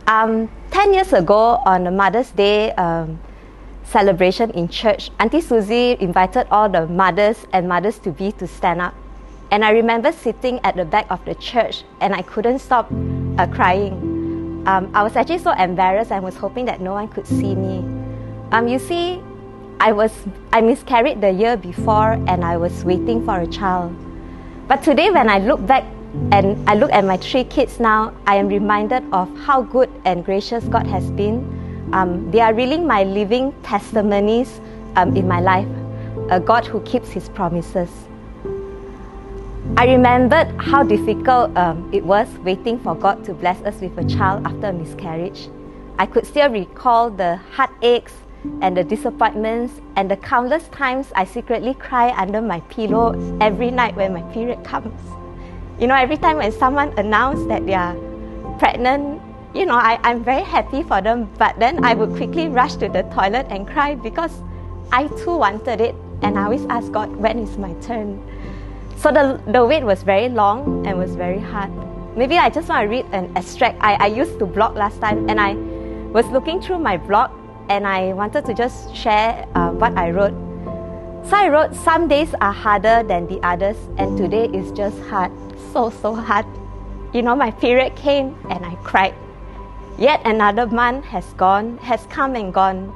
10 years ago on the Mother's Day celebration in church, Auntie Susie invited all the mothers and mothers-to-be to stand up. And I remember sitting at the back of the church and I couldn't stop crying. I was actually so embarrassed and was hoping that no one could see me. You see, I miscarried the year before and I was waiting for a child. But today when I look back and I look at my 3 kids now, I am reminded of how good and gracious God has been. They are really my living testimonies in my life, a God who keeps His promises. I remembered how difficult it was waiting for God to bless us with a child after a miscarriage. I could still recall the heartaches and the disappointments and the countless times I secretly cry under my pillow every night when my period comes. You know, every time when someone announced that they are pregnant, you know, I'm very happy for them, but then I would quickly rush to the toilet and cry because I too wanted it, and I always ask God, when is my turn? So the wait was very long and was very hard. Maybe I just want to read an extract. I used to blog last time, and I was looking through my blog and I wanted to just share what I wrote. So I wrote, some days are harder than the others, and today is just hard, so hard. You know, my period came and I cried. Yet another month has come and gone.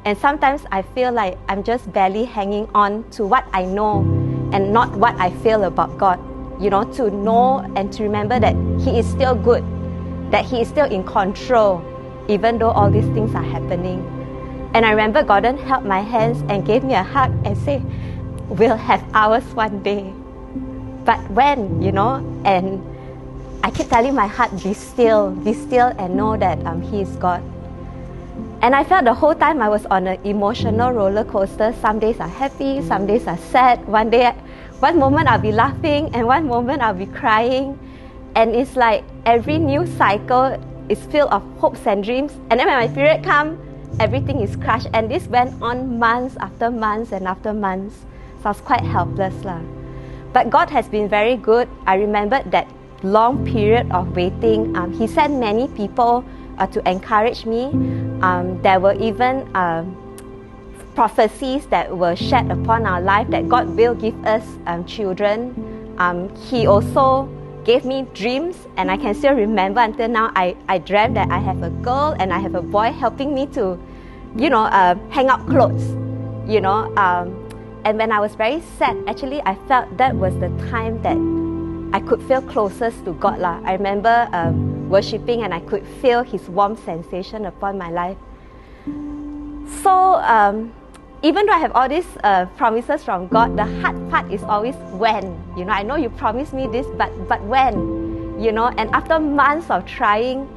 And sometimes I feel like I'm just barely hanging on to what I know and not what I feel about God. You know, to know and to remember that He is still good, that He is still in control, even though all these things are happening. And I remember Gordon held my hands and gave me a hug and said, we'll have ours one day. But when, you know, and I keep telling my heart, be still and know that He is God. And I felt the whole time I was on an emotional roller coaster. Some days are happy, some days are sad. One moment I'll be laughing and one moment I'll be crying. And it's like every new cycle is filled of hopes and dreams. And then when my period comes, everything is crushed. And this went on months after months and after months. So I was quite helpless. But God has been very good. I remembered that long period of waiting. He sent many people to encourage me. There were even prophecies that were shed upon our life that God will give us children. He also gave me dreams, and I can still remember until now, I dreamt that I have a girl and I have a boy helping me to, hang up clothes, and when I was very sad, actually I felt that was the time that I could feel closest to God. I remember worshipping and I could feel His warm sensation upon my life. So even though I have all these promises from God, the hard part is always when. I know you promised me this, but when? And after months of trying,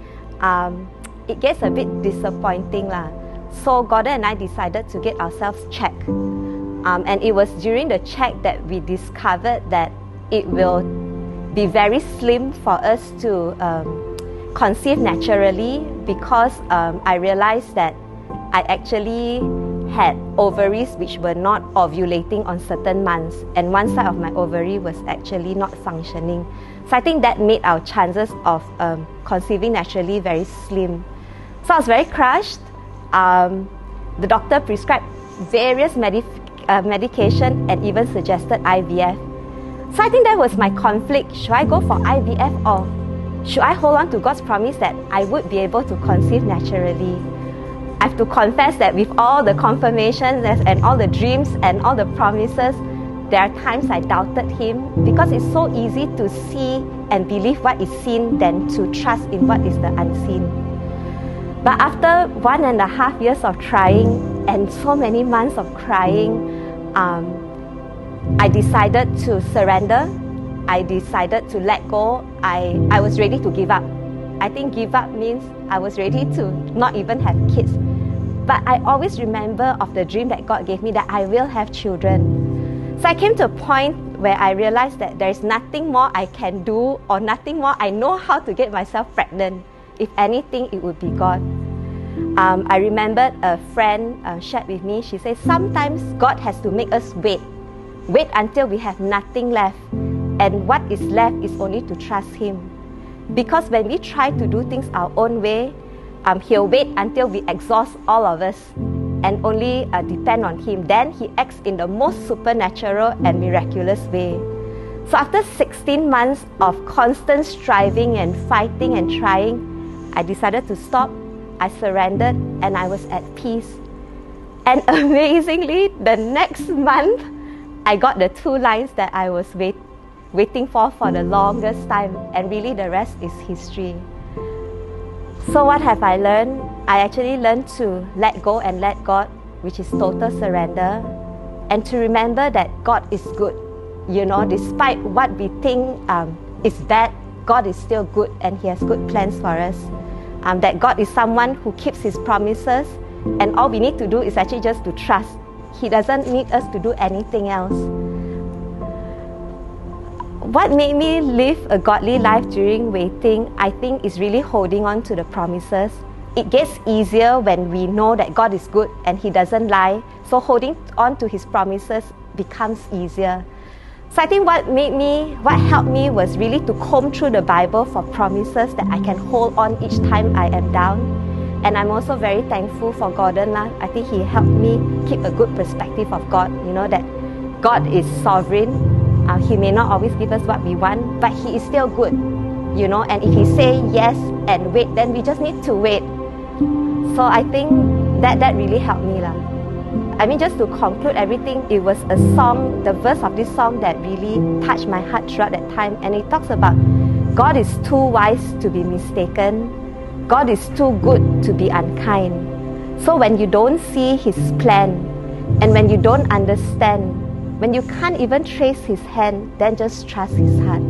it gets a bit disappointing. So Gordon and I decided to get ourselves checked. And it was during the check that we discovered that it will be very slim for us to conceive naturally, because I realized that I actually had ovaries which were not ovulating on certain months, and one side of my ovary was actually not functioning. So I think that made our chances of conceiving naturally very slim. So I was very crushed. The doctor prescribed various medication and even suggested IVF. So I think that was my conflict. Should I go for IVF, or should I hold on to God's promise that I would be able to conceive naturally? I have to confess that with all the confirmations and all the dreams and all the promises, there are times I doubted Him, because it's so easy to see and believe what is seen than to trust in what is the unseen. But after 1.5 years of trying and so many months of crying, I decided to surrender. I decided to let go. I was ready to give up. I think give up means I was ready to not even have kids. But I always remember of the dream that God gave me that I will have children. So I came to a point where I realized that there is nothing more I can do, or nothing more I know how to get myself pregnant. If anything, it would be God. I remembered a friend shared with me. She said, sometimes God has to make us wait until we have nothing left. And what is left is only to trust Him. Because when we try to do things our own way, He'll wait until we exhaust all of us and only depend on Him. Then He acts in the most supernatural and miraculous way. So after 16 months of constant striving and fighting and trying, I decided to stop. I surrendered and I was at peace. And amazingly, the next month, I got the 2 lines that I was waiting for the longest time. And really the rest is history. So what have I learned? I actually learned to let go and let God, which is total surrender. And to remember that God is good. You know, despite what we think is bad, God is still good and He has good plans for us. That God is someone who keeps His promises, and all we need to do is actually just to trust. He doesn't need us to do anything else. What made me live a godly life during waiting, I think, is really holding on to the promises. It gets easier when we know that God is good and He doesn't lie. So holding on to His promises becomes easier. So I think what helped me was really to comb through the Bible for promises that I can hold on each time I am down. And I'm also very thankful for Gordon. I think he helped me keep a good perspective of God. You know, that God is sovereign. He may not always give us what we want, but He is still good. You know, and if He say yes and wait, then we just need to wait. So I think that really helped me. I mean, just to conclude everything, it was a song, the verse of this song that really touched my heart throughout that time. And it talks about God is too wise to be mistaken. God is too good to be unkind. So when you don't see His plan, and when you don't understand, when you can't even trace His hand, then just trust His heart.